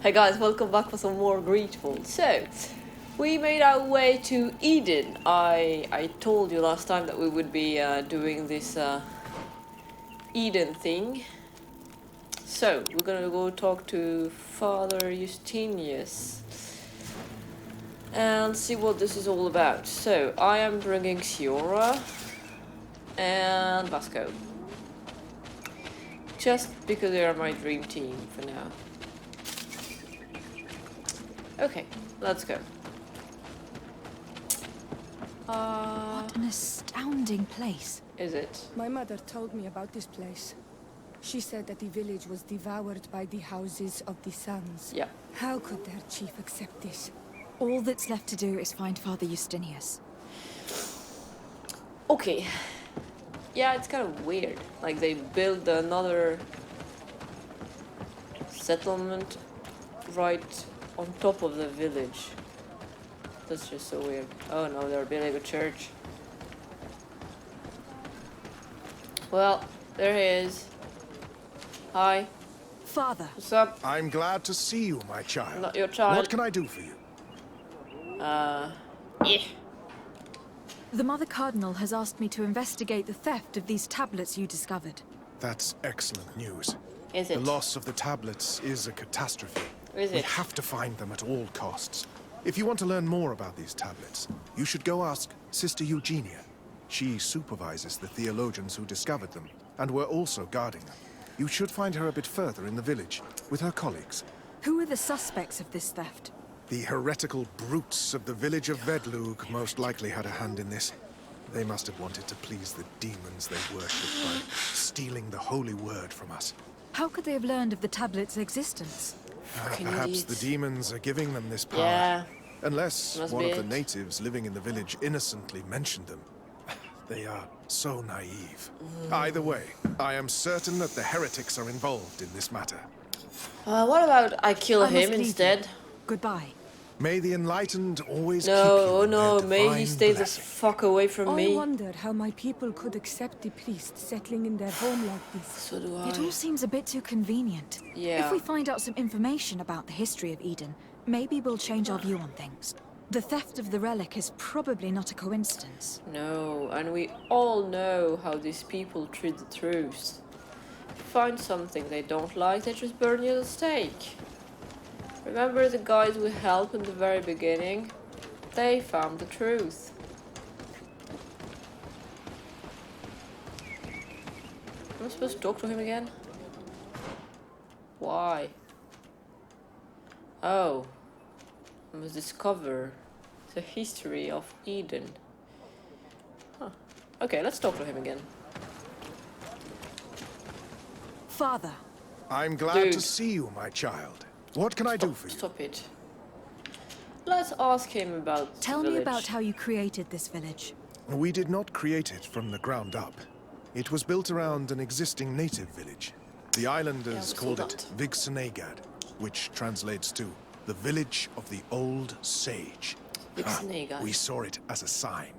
Hey guys, welcome back for some more Greedfall. So, we made our way to Eden. I told you last time that we would be doing this Eden thing. So, we're gonna go talk to Father Justinius and see what this is all about. So, I am bringing Siora and Vasco. Just because they are my dream team for now. Okay, let's go. What an astounding place. Is it? My mother told me about this place. She said that the village was devoured by the houses of the sons. Yeah. How could their chief accept this? All that's left to do is find Father Justinius. Okay. Yeah, it's kind of weird. Like they built another settlement right on top of the village. That's just so weird. Oh no, they're building a church. Well, there he is. Hi. Father. What's up? I'm glad to see you, my child. Not your child. What can I do for you? Yeah. The Mother Cardinal has asked me to investigate the theft of these tablets you discovered. That's excellent news. Is it? The loss of the tablets is a catastrophe. Is We it? have to find them at all costs. If you want to learn more about these tablets, you should go ask Sister Eugenia. She supervises the theologians who discovered them, and were also guarding them. You should find her a bit further in the village, with her colleagues. Who are the suspects of this theft? The heretical brutes of the village of Vedlug most likely had a hand in this. They must have wanted to please the demons they worshipped by stealing the holy word from us. How could they have learned of the tablet's existence? Fucking Perhaps idiots. the demons are giving them this power. Yeah. Unless Must one be of the it. natives living in the village innocently mentioned them. They are so naive. Either way, I am certain that the heretics are involved in this matter. What about I kill I must him leave you. instead? Goodbye. May the enlightened always keep you No, in no, their may he divine stay the blessing. fuck away from I me. wondered how my people could accept the priest settling in their home like this. So do It all I. seems a bit too convenient. Yeah. If we find out some information about the history of Eden, maybe we'll change our view on things. The theft of the relic is probably not a coincidence. No, and we all know how these people treat the truth. Find something they don't like, they just burn you at the stake. Remember the guys we helped in the very beginning? They found the truth. Am I supposed to talk to him again? Why? Oh. I must discover the history of Eden. Huh. Okay, let's talk to him again. Father. I'm glad Dude. to see you, my child. What can I do for you? Stop it. Let's ask him about Tell the me village. about how you created this village. We did not create it from the ground up. It was built around an existing native village. The islanders we saw called it that. Vigsenegad, which translates to the village of the old sage. Vigsenegad. We saw it as a sign.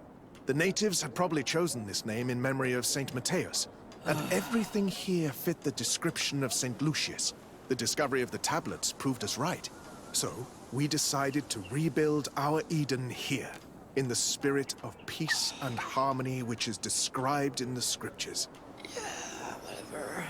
The natives had probably chosen this name in memory of Saint Matthias, and everything here fit the description of Saint Lucius. The discovery of the tablets proved us right. So, we decided to rebuild our Eden here, in the spirit of peace and harmony which is described in the scriptures. Whatever.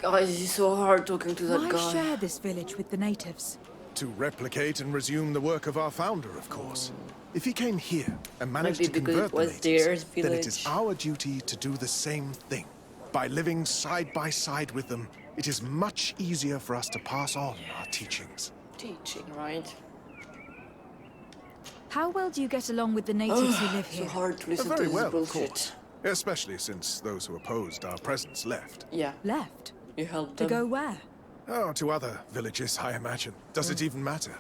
Guys, it's so hard talking to that Why guy. share this village with the natives? To replicate and resume the work of our founder, of course. If he came here and managed Maybe to because convert it was the natives, their then it is village. our duty to do the same thing. By living side by side with them, it is much easier for us to pass on our teachings. Teaching, right? How well do you get along with the natives who live So here? hard to listen to Very this well, of bullshit. course. Especially since those who opposed our presence left. Yeah, Left? you helped To them. go where? Oh, to other villages, I imagine. Does it even matter?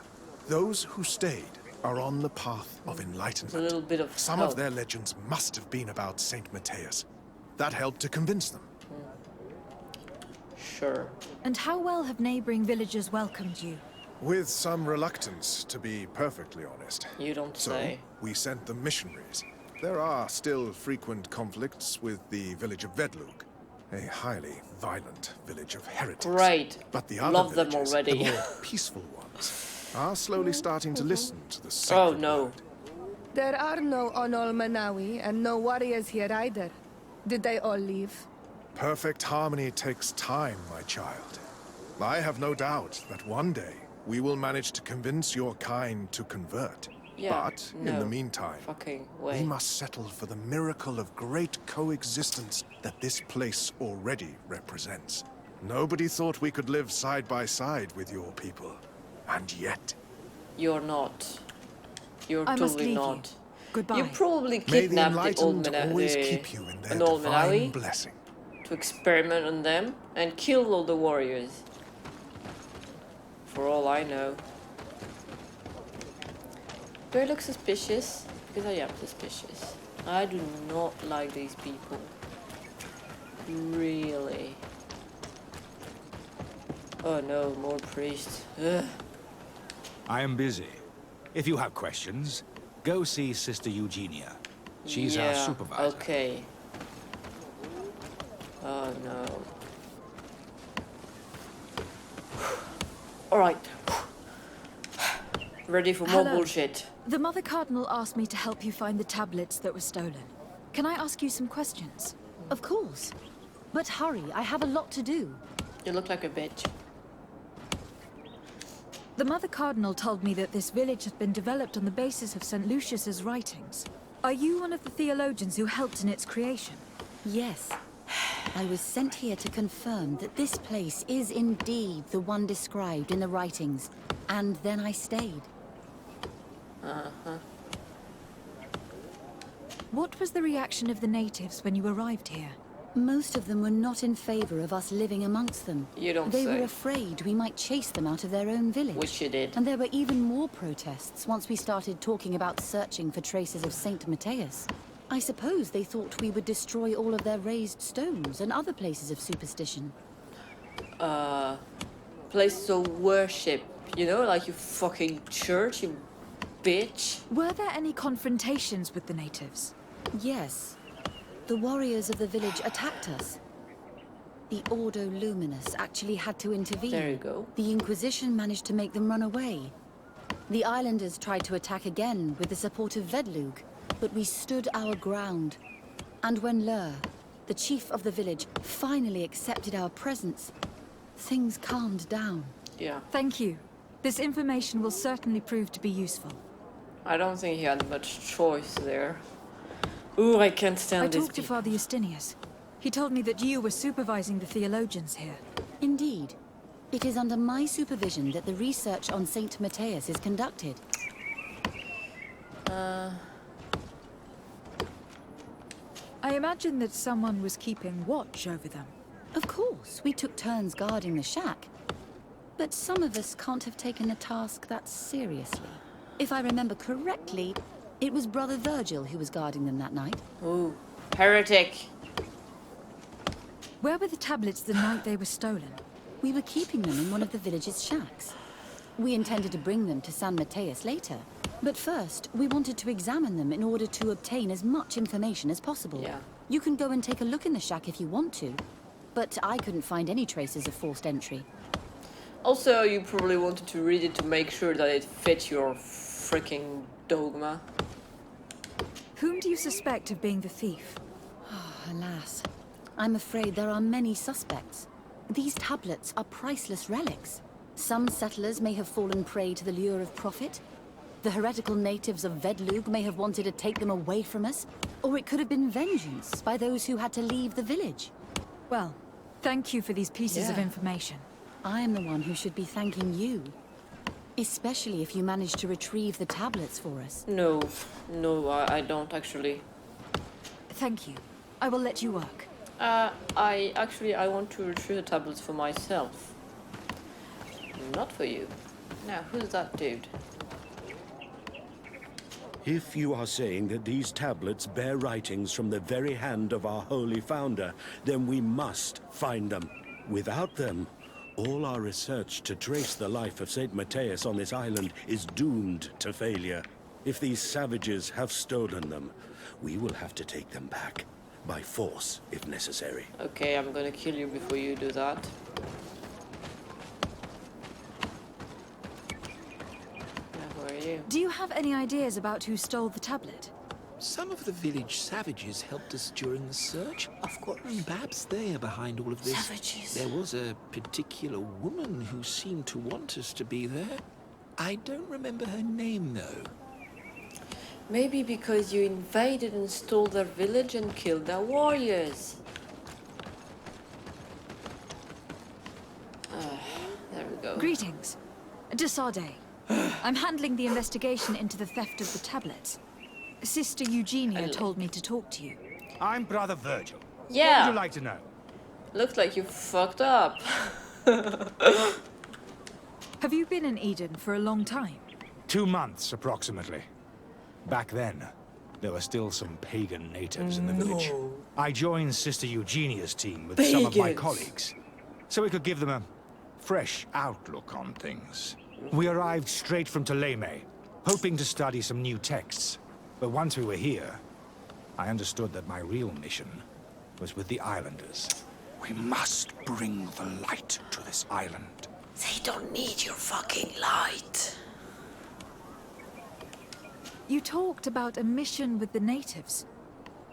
Those who stayed are on the path of It's a enlightenment. little bit of Some help. of their legends must have been about Saint Matthias. That helped to convince them. Sure. And how well have neighboring villagers welcomed you? With some reluctance, to be perfectly honest. You don't So, say. we sent them missionaries. There are still frequent conflicts with the village of Vedlug. A highly violent village of heretics. Great. But the other Love them villages, already. the more peaceful ones, are slowly starting to listen to the Oh sacred no. word. There are no Onol Manawi and no warriors here either. Did they all leave? Perfect harmony takes time, my child. I have no doubt that one day we will manage to convince your kind to convert. Yeah, But in no the meantime, fucking we way. must settle for the miracle of great coexistence that this place already represents. Nobody thought we could live side by side with your people. And yet... You're not. You're I must totally leave not. you. Goodbye. You probably May the kidnapped the old enlightened always keep you in their an old divine Manawi blessing. to experiment on them and kill all the warriors. For all I know. Do I look suspicious? Because I am suspicious. I do not like these people. Really. Oh no, more priests. Ugh. I am busy. If you have questions, go see Sister Eugenia. She's our Yeah, supervisor. okay. Oh no. Alright. Ready for more Hello. bullshit. The Mother Cardinal asked me to help you find the tablets that were stolen. Can I ask you some questions? Of course. But hurry, I have a lot to do. You look like a bitch. The Mother Cardinal told me that this village had been developed on the basis of St. Lucius's writings. Are you one of the theologians who helped in its creation? Yes. I was sent here to confirm that this place is indeed the one described in the writings, and then I stayed. What was the reaction of the natives when you arrived here? Most of them were not in favor of us living amongst them. You don't They say. were afraid we might chase them out of their own village. Which you did. And there were even more protests once we started talking about searching for traces of Saint Matthias. I suppose they thought we would destroy all of their raised stones and other places of superstition. Places of worship. You know, like your fucking church, you bitch. Were there any confrontations with the natives? Yes. The warriors of the village attacked us. The Ordo Luminous actually had to intervene. There you go. The Inquisition managed to make them run away. The islanders tried to attack again with the support of Vedlug, but we stood our ground. And when Lur, the chief of the village, finally accepted our presence, things calmed down. Yeah. Thank you. This information will certainly prove to be useful. I don't think he had much choice there. Ooh, I can't stand I this. talked to Father Justinius. He told me that you were supervising the theologians here. Indeed. It is under my supervision that the research on Saint Matthias is conducted. I imagine that someone was keeping watch over them. Of course, we took turns guarding the shack. But some of us can't have taken the task that seriously. If I remember correctly, it was Brother Virgil who was guarding them that night. Ooh, heretic. Where were the tablets the night they were stolen? We were keeping them in one of the village's shacks. We intended to bring them to San Matthias later. But first, we wanted to examine them in order to obtain as much information as possible. Yeah. You can go and take a look in the shack if you want to. But I couldn't find any traces of forced entry. Also, you probably wanted to read it to make sure that it fits your freaking dogma. Whom do you suspect of being the thief? Alas, I'm afraid there are many suspects. These tablets are priceless relics. Some settlers may have fallen prey to the lure of profit. The heretical natives of Vedlug may have wanted to take them away from us. Or it could have been vengeance by those who had to leave the village. Well, thank you for these pieces of Yeah. information. I am the one who should be thanking you. Especially if you managed to retrieve the tablets for us. No, I don't actually. Thank you. I will let you work. I want to retrieve the tablets for myself. Not for you. Now, who's that dude? If you are saying that these tablets bear writings from the very hand of our holy founder, then we must find them. Without them, all our research to trace the life of Saint Matthias on this island is doomed to failure. If these savages have stolen them, we will have to take them back. by force if necessary. Okay, I'm gonna kill you before you do that. Who are you? Do you have any ideas about who stole the tablet? Some of the village savages helped us during the search. Of course. And perhaps they are behind all of this. Savages. There was a particular woman who seemed to want us to be there. I don't remember her name, though. Maybe because you invaded and stole their village and killed their warriors. There we go. Greetings. Desade. I'm handling the investigation into the theft of the tablets. Sister Eugenia told me to talk to you. I'm Brother Virgil. Yeah. What would you like to know? Looks like you fucked up. Have you been in Eden for a long time? 2 months, approximately. Back then, there were still some pagan natives in the village. I joined Sister Eugenia's team with some of my Pagans. colleagues, so we could give them a fresh outlook on things. We arrived straight from Ptolemy, hoping to study some new texts. But once we were here, I understood that my real mission was with the islanders. We must bring the light to this island. They don't need your fucking light. You talked about a mission with the natives.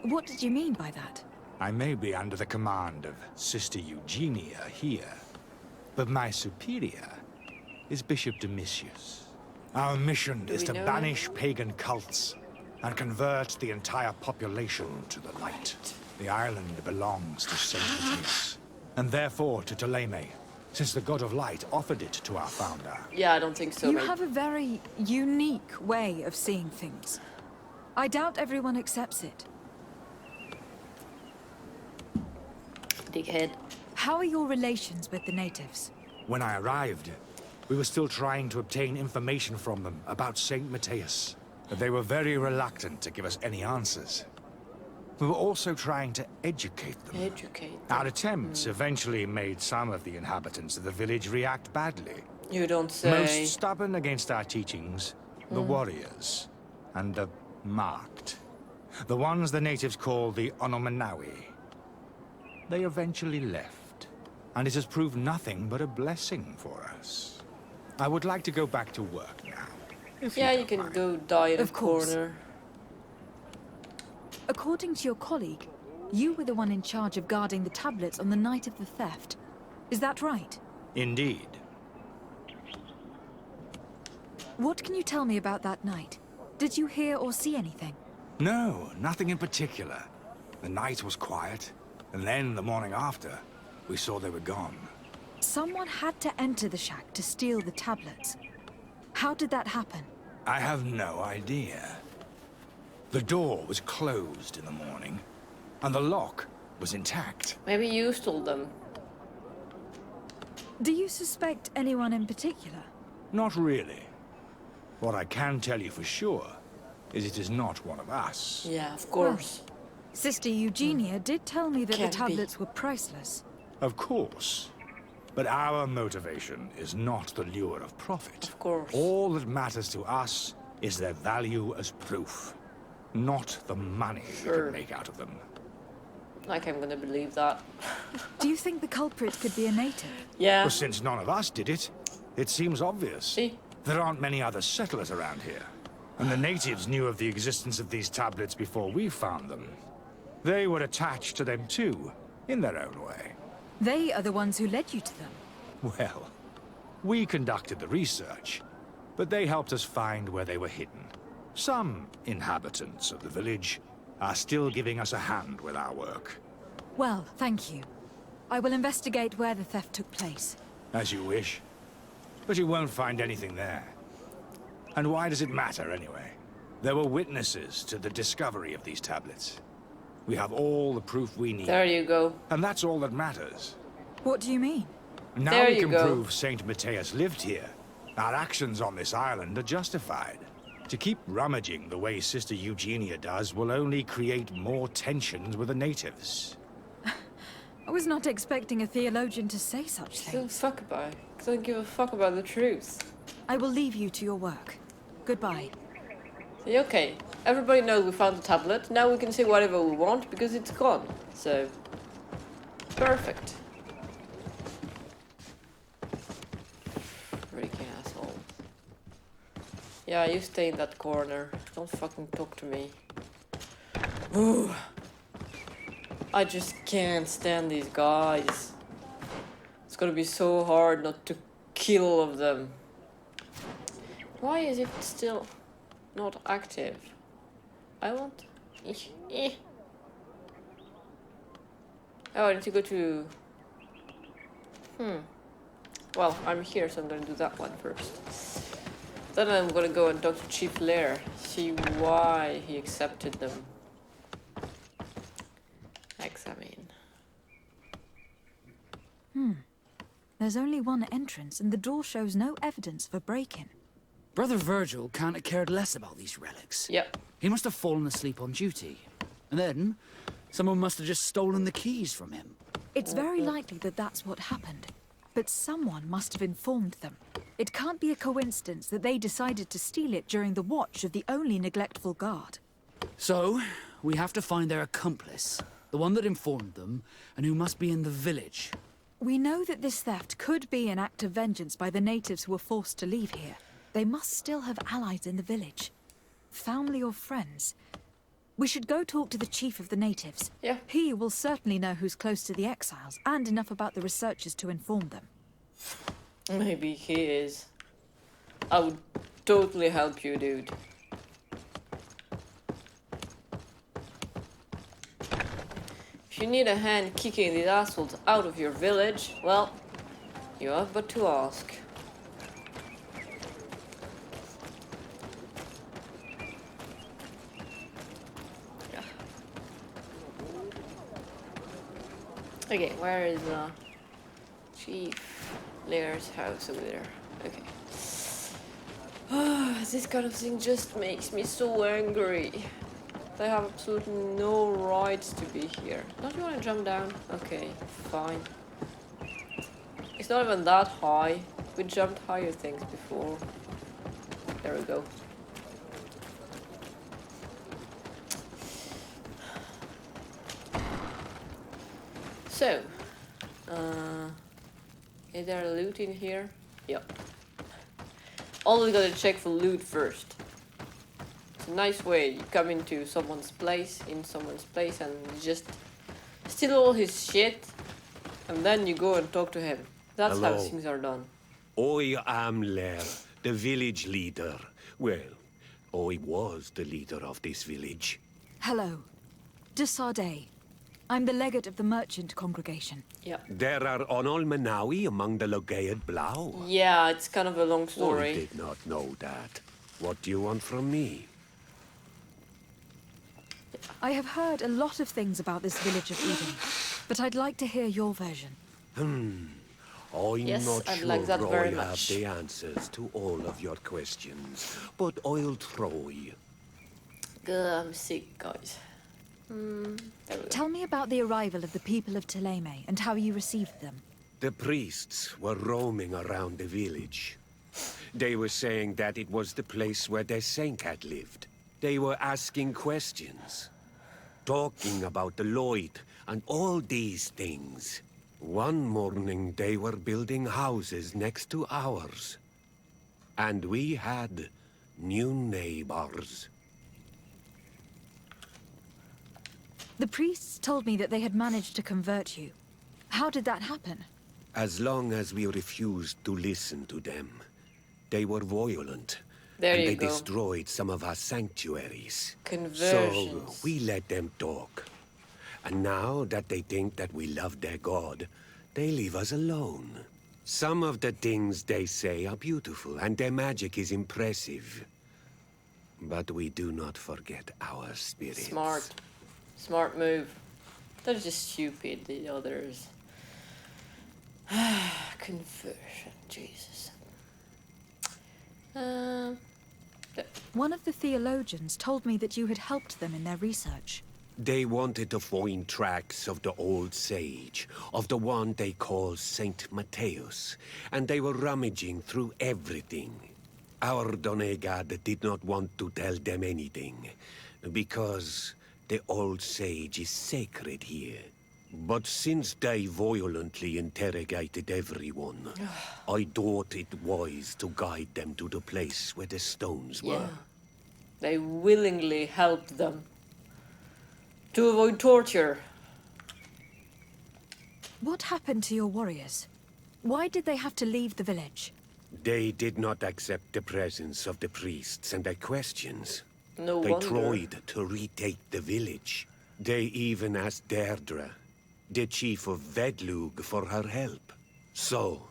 What did you mean by that? I may be under the command of Sister Eugenia here, but my superior is Bishop Domitius. Our mission is to know banish pagan cults and convert the entire population to the light. The island belongs to Saint Matthias, and therefore to Ptolemy, since the god of light offered it to our founder. Yeah, I don't think so, You mate. have a very unique way of seeing things. I doubt everyone accepts it. Dickhead. How are your relations with the natives? When I arrived, we were still trying to obtain information from them about Saint Matthias, but they were very reluctant to give us any answers. We were also trying to educate them. Educate. Our attempts eventually made some of the inhabitants of the village react badly. You don't say. Most stubborn against our teachings, the warriors, and the marked. The ones the natives call the Onomanawi. They eventually left, and it has proved nothing but a blessing for us. I would like to go back to work now. if Yeah, you don't can mind. go die in a Of course. corner. According to your colleague, you were the one in charge of guarding the tablets on the night of the theft. Is that right? Indeed. What can you tell me about that night? Did you hear or see anything? No, nothing in particular. The night was quiet, and then the morning after, we saw they were gone. Someone had to enter the shack to steal the tablets. How did that happen? I have no idea. The door was closed in the morning, and the lock was intact. Maybe you stole them. Do you suspect anyone in particular? Not really. What I can tell you for sure is it is not one of us. Yeah, of course. Sister Eugenia did tell me that Can't the be. tablets were priceless. Of course. But our motivation is not the lure of profit. Of course. All that matters to us is their value as proof, not the money we Sure. can make out of them. Like I'm gonna believe that. Do you think the culprit could be a native? Yeah. Well, since none of us did it, it seems obvious. See? There aren't many other settlers around here, and the natives knew of the existence of these tablets before we found them. They were attached to them too, in their own way. They are the ones who led you to them. Well, we conducted the research, but they helped us find where they were hidden. Some inhabitants of the village are still giving us a hand with our work. Well, thank you. I will investigate where the theft took place. As you wish. But you won't find anything there. And why does it matter, anyway? There were witnesses to the discovery of these tablets. We have all the proof we need. There you go. And that's all that matters. What do you mean? Now There we you can go. prove Saint Matthias lived here. Our actions on this island are justified. To keep rummaging the way Sister Eugenia does will only create more tensions with the natives. I was not expecting a theologian to say such Don't things. fuck about. Don't give a fuck about the truth. I will leave you to your work. Goodbye. See, okay. everybody knows we found the tablet. Now we can say whatever we want because it's gone. So, perfect. Freaking asshole. Yeah, you stay in that corner. Don't fucking talk to me. Ooh. I just can't stand these guys. It's gonna be so hard not to kill all of them. Why is it still not active? I want... Oh, I need to go to... Well, I'm here, so I'm gonna do that one first. Then I'm gonna go and talk to Chief Lair, see why he accepted them. Examine. There's only one entrance, and the door shows no evidence of a break-in. Brother Virgil can't have cared less about these relics. Yep. He must have fallen asleep on duty. And then, someone must have just stolen the keys from him. It's very likely that that's what happened. But someone must have informed them. It can't be a coincidence that they decided to steal it during the watch of the only neglectful guard. So, we have to find their accomplice. The one that informed them, and who must be in the village. We know that this theft could be an act of vengeance by the natives who were forced to leave here. They must still have allies in the village. Family or friends. We should go talk to the chief of the natives. Yeah. He will certainly know who's close to the exiles, and enough about the researchers to inform them. Maybe he is. I would totally help you, dude. If you need a hand kicking these assholes out of your village, well, you have but to ask. Okay, where is Chief Lair's house over there? Okay. This kind of thing just makes me so angry. They have absolutely no rights to be here. Don't you want to jump down? Okay, fine. It's not even that high. We jumped higher things before. There we go. So, is there loot in here? Yep. Always gotta check for loot first. It's a nice way. You come into someone's place, and you just steal all his shit, and then you go and talk to him. That's how Hello. things are done. I am Lair, the village leader. Well, I was the leader of this village. Hello. De Sardet. I'm the legate of the merchant congregation. Yeah. There are Onol Manawi among the Logead Blau. Yeah, it's kind of a long I story. did not know that. What do you want from me? I have heard a lot of things about this village of Eden, but I'd like to hear your version. I'm Yes, not I'd sure like that very I have much. the answers to all of your questions, but I'll try. I'm sick, guys. There we go. Tell me about the arrival of the people of Thélème and how you received them. The priests were roaming around the village. They were saying that it was the place where their saint had lived. They were asking questions, talking about the Lloyd and all these things. One morning they were building houses next to ours. And we had new neighbors. The priests told me that they had managed to convert you. How did that happen? As long as we refused to listen to them, they were violent. There and you they go. destroyed some of our sanctuaries. Conversions. So we let them talk. And now that they think that we love their god, they leave us alone. Some of the things they say are beautiful, and their magic is impressive. But we do not forget our spirits. Smart. Smart move. They're just stupid, the others. Conversion, Jesus. One of the theologians told me that you had helped them in their research. They wanted to find tracks of the old sage, of the one they call Saint Matthäus, and they were rummaging through everything. Our Donegad did not want to tell them anything, Because the old sage is sacred here. But since they violently interrogated everyone, I thought it wise to guide them to the place where the stones were. They willingly helped them to avoid torture. What happened to your warriors? Why did they have to leave the village? They did not accept the presence of the priests and their questions. No They wonder. tried to retake the village. They even asked Deirdre, the chief of Vedlug, for her help. So,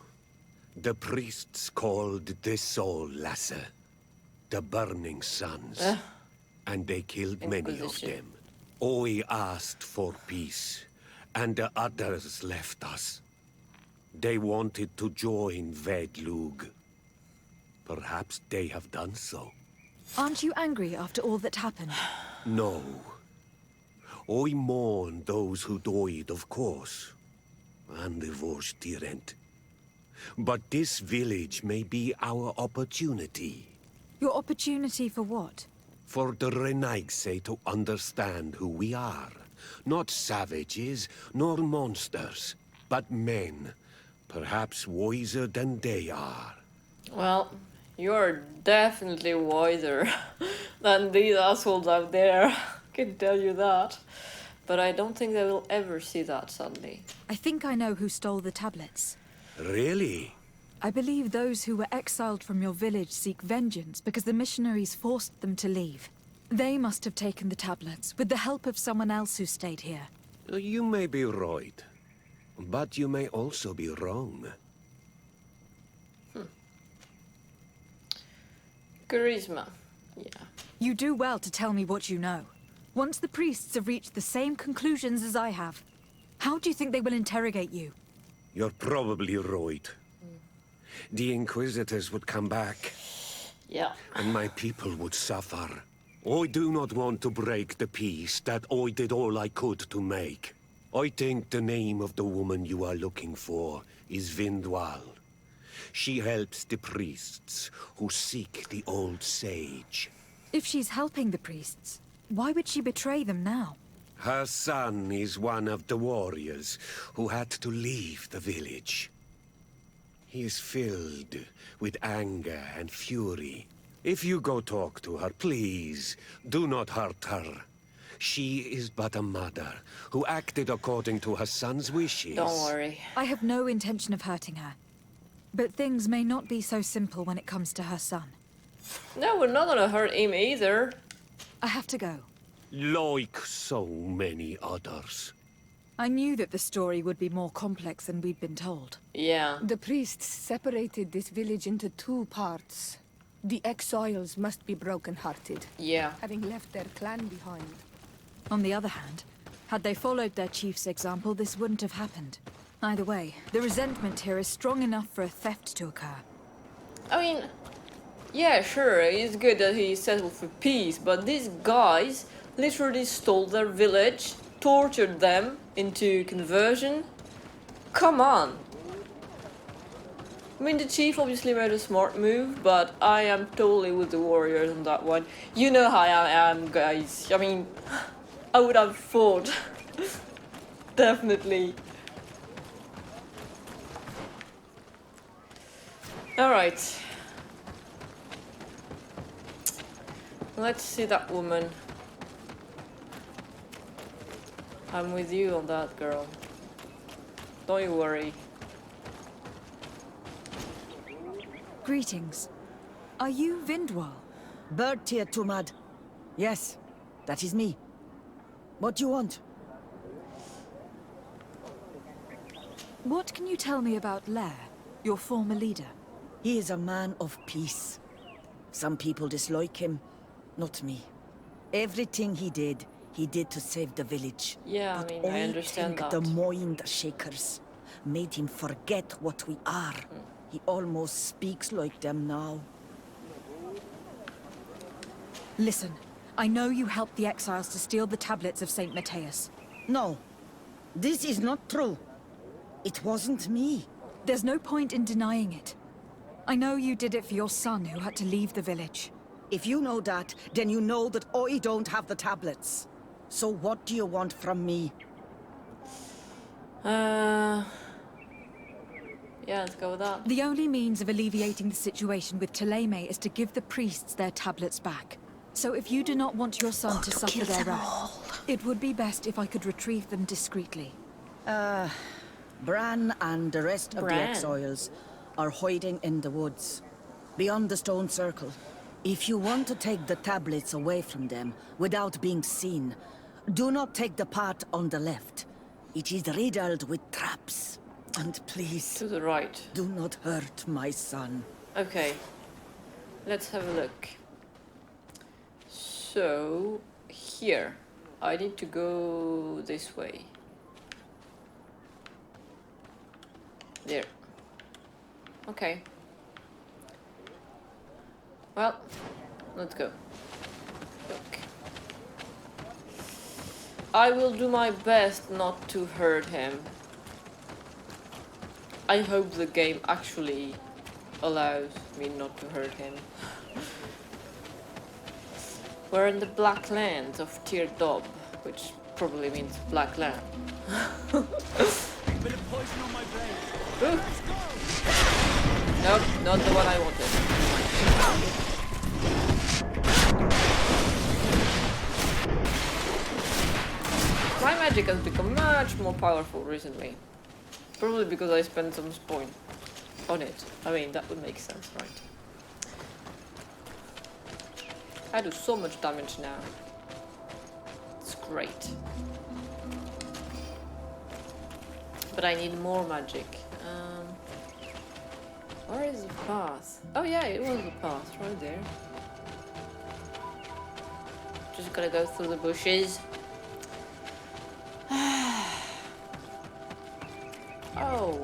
the priests called the Soul Lasser, the Burning Suns, and they killed many of Inquisition. them. I asked for peace, and the others left us. They wanted to join Vedlug. Perhaps they have done so. Aren't you angry after all that happened? No. I mourn those who died, of course. And the Vorstyrent. But this village may be our opportunity. Your opportunity for what? For the Renaigse to understand who we are. Not savages, nor monsters, but men. Perhaps wiser than they are. Well, you're definitely wiser than these assholes out there. I can tell you that. But I don't think they will ever see that, sadly. I think I know who stole the tablets. Really? I believe those who were exiled from your village seek vengeance because the missionaries forced them to leave. They must have taken the tablets with the help of someone else who stayed here. You may be right. But you may also be wrong. Charisma. Yeah. You do well to tell me what you know. Once the priests have reached the same conclusions as I have, how do you think they will interrogate you? You're probably right. The Inquisitors would come back, Yeah. and my people would suffer. I do not want to break the peace that I did all I could to make. I think the name of the woman you are looking for is Vindwal. She helps the priests who seek the old sage. If she's helping the priests, why would she betray them now? Her son is one of the warriors who had to leave the village. He is filled with anger and fury. If you go talk to her, please, do not hurt her. She is but a mother who acted according to her son's wishes. Don't worry. I have no intention of hurting her. But things may not be so simple when it comes to her son. No, we're not gonna hurt him either. I have to go. Like so many others. I knew that the story would be more complex than we'd been told. Yeah. The priests separated this village into two parts. The exiles must be broken-hearted, Yeah. having left their clan behind. On the other hand, had they followed their chief's example, this wouldn't have happened. Either way, the resentment here is strong enough for a theft to occur. I mean, yeah, sure, it's good that he settled for peace, but these guys literally stole their village, tortured them into conversion. Come on. I mean, the chief obviously made a smart move, but I am totally with the warriors on that one. You know how I am, guys. I mean, I would have fought. Definitely. Alright. Let's see that woman. I'm with you on that, girl. Don't you worry. Greetings. Are you Vindwal? Bertia Tumad. Yes, that is me. What do you want? What can you tell me about Lair, your former leader? He is a man of peace. Some people dislike him, not me. Everything he did to save the village. Yeah, but I mean, I understand think that. the mind shakers made him forget what we are. He almost speaks like them now. Listen, I know you helped the exiles to steal the tablets of St. Matthias. No, this is not true. It wasn't me. There's no point in denying it. I know you did it for your son who had to leave the village. If you know that, then you know that I don't have the tablets. So what do you want from me? Yeah, let's go with that. The only means of alleviating the situation with Thélème is to give the priests their tablets back. So if you do not want your son to suffer their wrath, it would be best if I could retrieve them discreetly. Bran and the rest of the Bran. exiles are hiding in the woods, beyond the stone circle. If you want to take the tablets away from them without being seen, do not take the path on the left. It is riddled with traps. And please, To the right. do not hurt my son. Okay. Let's have a look. So, here. I need to go this way. There. Okay. Well, let's go. Look. I will do my best not to hurt him. I hope the game actually allows me not to hurt him. We're in the Black Lands of Tyr Dob, which probably means Black Land. Bit of poison on my blade. Ooh. Nope, not the one I wanted. My magic has become much more powerful recently. Probably because I spent some point on it. I mean, that would make sense, right? I do so much damage now. It's great. But I need more magic. Where is the path? Oh yeah, it was the path right there. Just gotta go through the bushes. Oh,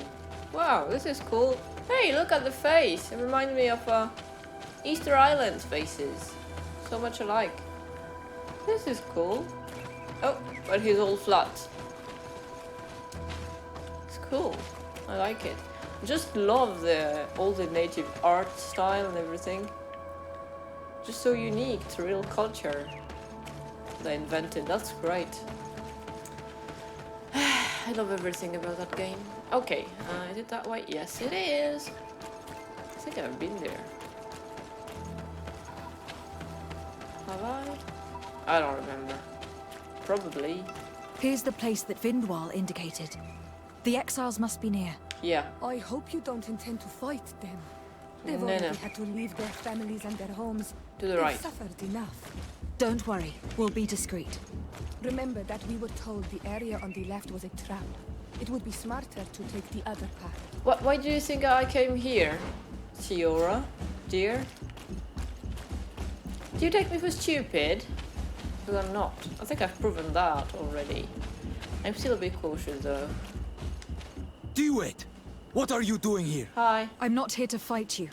wow, this is cool. Hey, look at the face. It reminds me of Easter Island's faces. So much alike. This is cool. Oh, but he's all flat. It's cool. I like it. Just love all the native art style and everything. Just so unique. It's a real culture they invented. That's great. I love everything about that game. Okay, is it that way? Yes, it is. I think I've been there. Have I? I don't remember. Probably. Here's the place that Vindwal indicated. The exiles must be near. Yeah. I hope you don't intend to fight them. They've No, already no. had to leave their families and their homes. To the They've right. suffered enough. Don't worry, we'll be discreet. Remember that we were told the area on the left was a trap. It would be smarter to take the other path. Why do you think I came here, Tiora, dear? Do you take me for stupid? Because I'm not. I think I've proven that already. I'm still a bit cautious though. Do it! What are you doing here? Hi. I'm not here to fight you,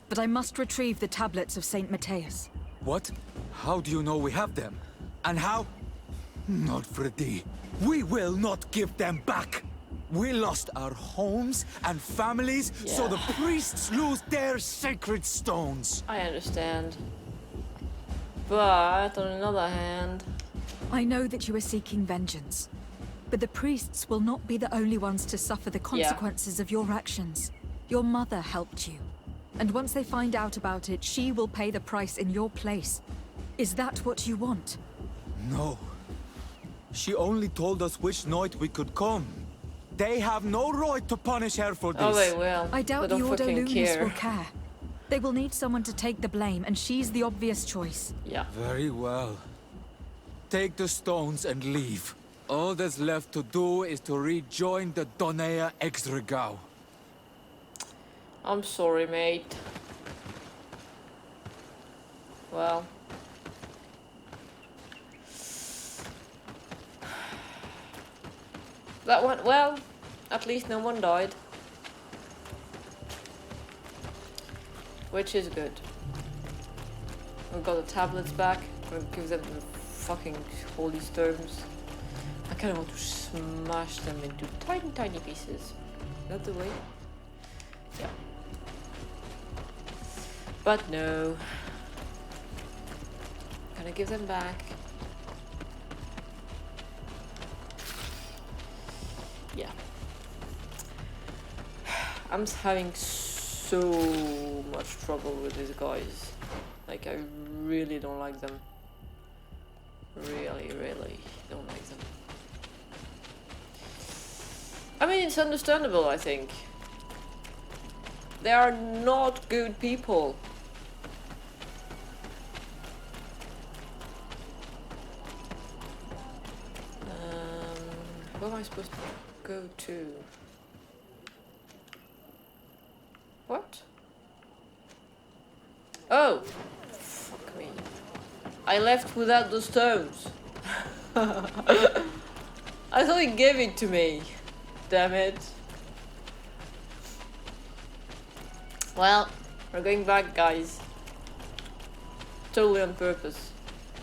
but I must retrieve the tablets of Saint Matthias. What? How do you know we have them? And how? Not Freddy. We will not give them back! We lost our homes and families, so the priests lose their sacred stones. I understand. But on another hand... I know that you are seeking vengeance, but the priests will not be the only ones to suffer the consequences of your actions. Your mother helped you, and once they find out about it, she will pay the price in your place. Is that what you want? No. She only told us which night we could come. They have no right to punish her for this. Oh, they will. I doubt They the don't Ordo fucking Lumis care. will care. They will need someone to take the blame, and she's the obvious choice. Yeah. Very well. Take the stones and leave. All that's left to do is to rejoin the Donea Exregau. I'm sorry, mate. Well... That went well. At least no one died. Which is good. We got the tablets back. We'll give them the fucking holy stones. I kind of want to smash them into tiny, tiny pieces. Is that the way? Yeah. But no. Can I give them back? Yeah. I'm having so much trouble with these guys. Like, I really don't like them. Really, really don't like them. I mean, it's understandable, I think. They are not good people. Where am I supposed to go to? What? Oh! Fuck me. I left without the stones. I thought he gave it to me. Damn it. Well, we're going back, guys. Totally on purpose.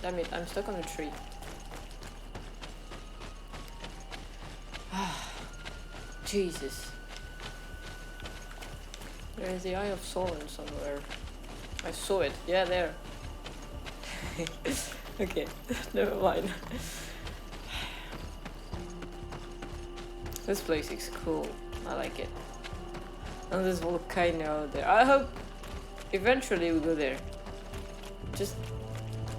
Damn it, I'm stuck on a tree. Jesus. There's the Eye of Sauron somewhere. I saw it. Yeah, there. Okay, never mind. This place is cool. I like it. And this volcano out there. I hope eventually we go there. Just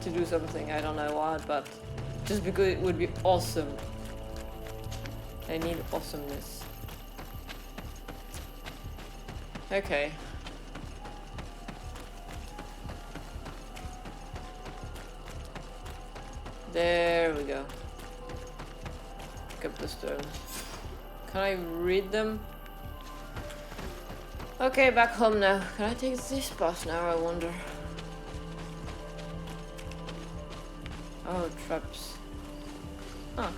to do something. I don't know what, but just because it would be awesome. I need awesomeness. Okay. There we go. Pick up the stone. Can I read them? Okay, back home now. Can I take this bus now, I wonder? Oh, traps. Huh.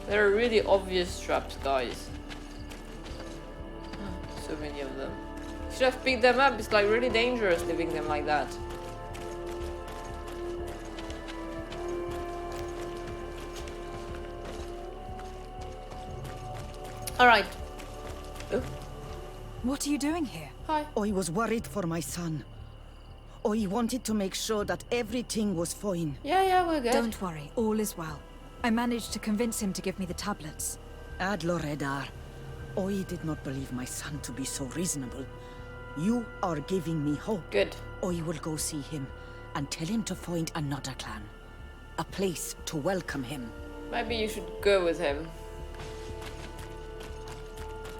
There are really obvious traps, guys. So many of them. Should have picked them up. It's like really dangerous leaving them like that. Alright. Oh. What are you doing here? Hi. I was worried for my son. I wanted to make sure that everything was fine. Yeah, we're good. Don't worry, all is well. I managed to convince him to give me the tablets. Adloredar, I did not believe my son to be so reasonable. You are giving me hope. Good. I will go see him and tell him to find another clan. A place to welcome him. Maybe you should go with him.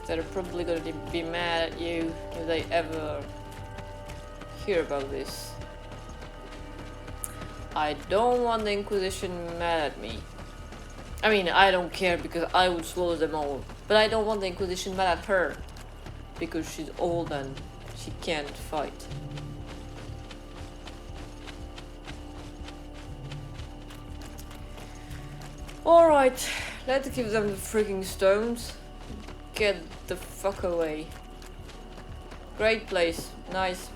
They're probably gonna be mad at you if they ever hear about this. I don't want the Inquisition mad at me. I mean, I don't care because I would swallow them all. But I don't want the Inquisition mad at her. Because she's old and she can't fight. Alright, let's give them the freaking stones. Get the fuck away. Great place, nice.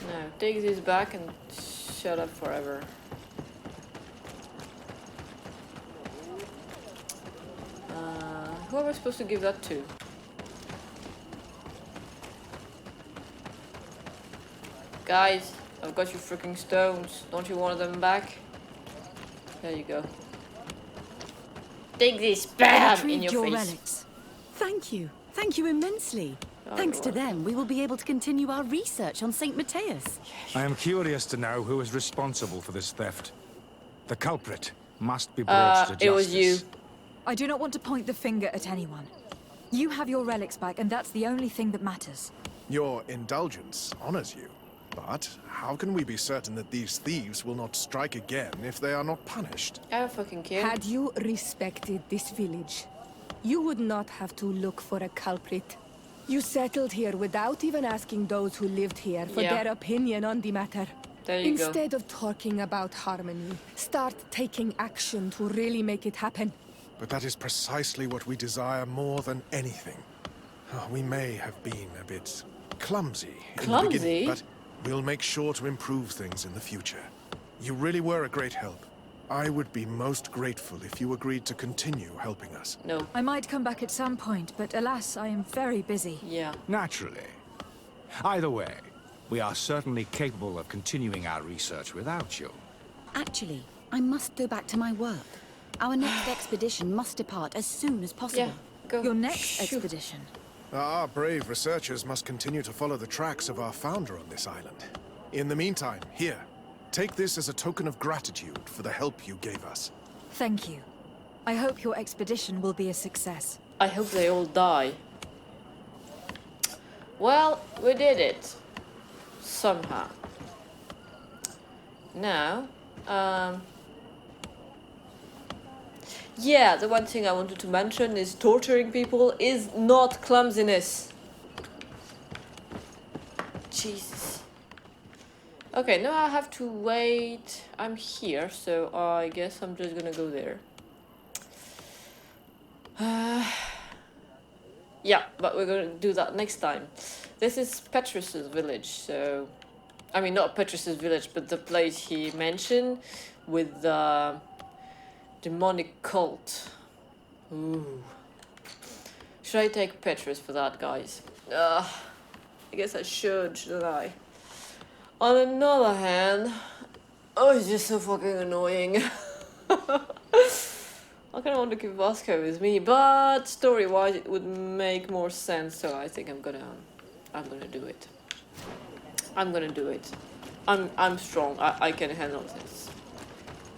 Now, take this back and shut up forever. Who am I supposed to give that to? Guys, I've got your freaking stones. Don't you want them back? There you go. Take this, bam, in your face. Relics. Thank you. Thank you immensely. Thanks to them, we will be able to continue our research on St. Matthias. I am curious to know who is responsible for this theft. The culprit must be brought to justice. It was you. I do not want to point the finger at anyone. You have your relics back, and that's the only thing that matters. Your indulgence honors you. But how can we be certain that these thieves will not strike again if they are not punished? I don't fucking care. Had you respected this village, you would not have to look for a culprit. You settled here without even asking those who lived here for their opinion on the matter. There you Instead of talking about harmony, start taking action to really make it happen. But that is precisely what we desire more than anything. We may have been a bit clumsy in the beginning, but we'll make sure to improve things in the future. You really were a great help. I would be most grateful if you agreed to continue helping us. No. I might come back at some point, but alas, I am very busy. Yeah. Naturally. Either way, We are certainly capable of continuing our research without you. Actually, I must go back to my work. Our next expedition must depart as soon as possible. Yeah, go. Your next Shoot. expedition? Our brave researchers must continue to follow the tracks of our founder on this island. In the meantime, here, take this as a token of gratitude for the help you gave us. Thank you. I hope your expedition will be a success. I hope they all die. Well, we did it. Somehow. Now, yeah, the one thing I wanted to mention is torturing people is not clumsiness. Jesus. Okay, now I have to wait. I'm here, so I guess I'm just gonna go there. Yeah, but we're gonna do that next time. This is Petrus's village, so... I mean, not Petrus's village, but the place he mentioned with the demonic cult. Ooh. Should I take Petrus for that, guys? I guess I should, shouldn't I? On another hand, oh, it's just so fucking annoying. I kind of want to keep Vasco with me, but story-wise it would make more sense, so I think I'm gonna do it. I'm gonna do it. I'm strong. I can handle this.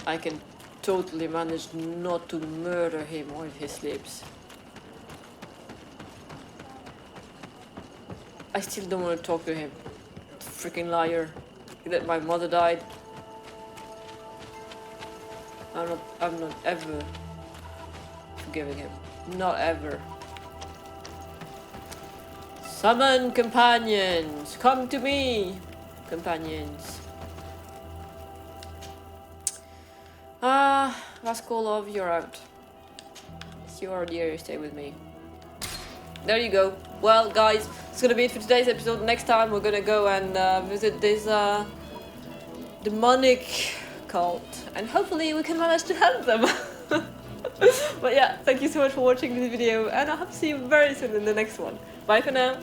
I can totally manage not to murder him while he sleeps. I still don't want to talk to him. Freaking liar. That my mother died. I'm not ever forgiving him. Not ever. Summon companions! Come to me! Companions. Vaskolov, you're out. It's your idea, you stay with me. There you go. Well, guys, it's gonna be it for today's episode. Next time we're gonna go and visit this demonic cult. And hopefully we can manage to help them. But yeah, thank you so much for watching this video. And I hope to see you very soon in the next one. Bye for now.